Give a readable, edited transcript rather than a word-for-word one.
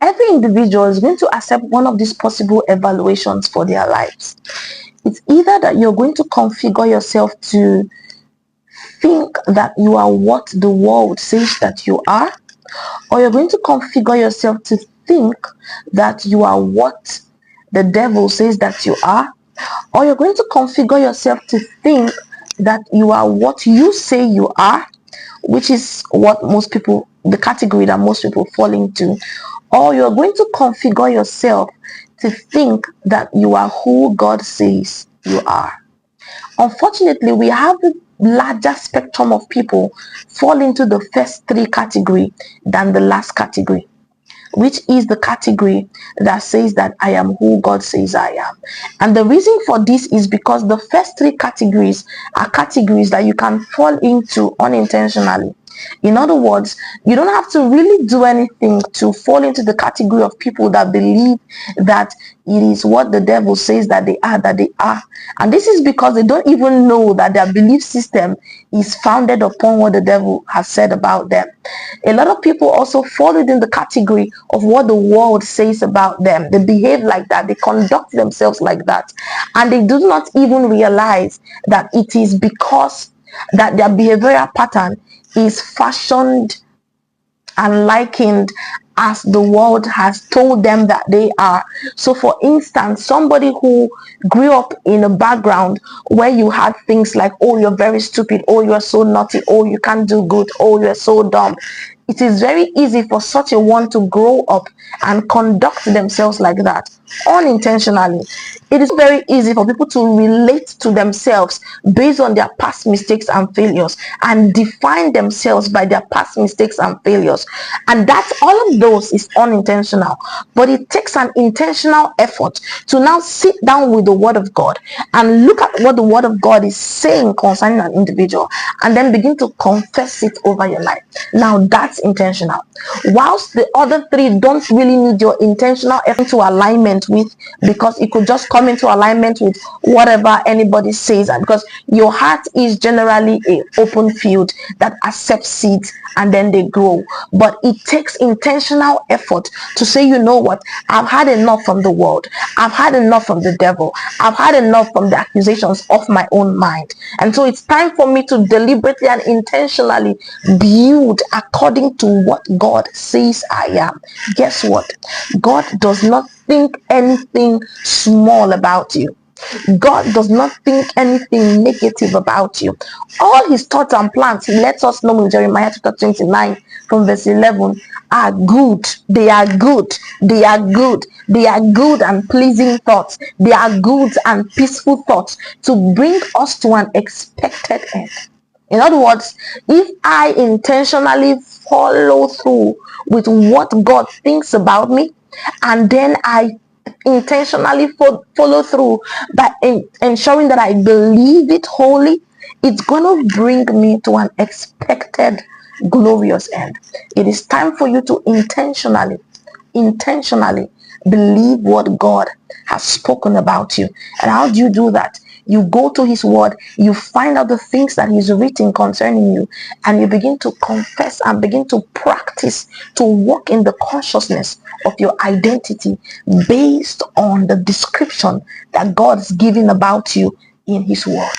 every individual is going to accept one of these possible evaluations for their lives. It's either that you're going to configure yourself to think that you are what the world says that you are, or you're going to configure yourself to think that you are what the devil says that you are, or you're going to configure yourself to think that you are what you say you are, which is what most people, the category that most people fall into, or you're going to configure yourself to think that you are who God says you are. Unfortunately, we have a larger spectrum of people fall into the first three category than the last category, which is the category that says that I am who God says I am. And the reason for this is because the first three categories are categories that you can fall into unintentionally. In other words, you don't have to really do anything to fall into the category of people that believe that it is what the devil says that they are, And this is because they don't even know that their belief system is founded upon what the devil has said about them. A lot of people also fall within the category of what the world says about them. They behave like that. They conduct themselves like that. And they do not even realize that it is because that their behavioral pattern is fashioned and likened as the world has told them that they are. So for instance, somebody who grew up in a background where you had things like, oh, you're very stupid, oh, you're so naughty, oh, you can't do good, oh, you're so dumb. It is very easy for such a one to grow up and conduct themselves like that unintentionally. It is very easy for people to relate to themselves based on their past mistakes and failures and define themselves by their past mistakes and failures. And that's all of those is unintentional. But it takes an intentional effort to now sit down with the Word of God and look at what the Word of God is saying concerning an individual and then begin to confess it over your life. Now that's intentional. Whilst the other three don't really need your intentional effort to alignment with, because it could just come into alignment with whatever anybody says, and because your heart is generally an open field that accepts seeds and then they grow. But it takes intentional effort to say, you know what, I've had enough from the world, I've had enough from the devil, I've had enough from the accusations of my own mind, and so it's time for me to deliberately and intentionally build according to what God says I am. Guess what? God does not think anything small about you. God does not think anything negative about you. All his thoughts and plans, he lets us know in Jeremiah chapter 29 from verse 11, are good. They are good. They are good. They are good and pleasing thoughts. They are good and peaceful thoughts to bring us to an expected end. In other words, if I intentionally follow through with what God thinks about me, and then I intentionally follow through by ensuring that I believe it wholly, it's going to bring me to an expected glorious end. It is time for you to intentionally believe what God has spoken about you. And how do you do that? You go to his word, you find out the things that he's written concerning you, and you begin to confess and begin to practice to walk in the consciousness of your identity based on the description that God's given about you in his word.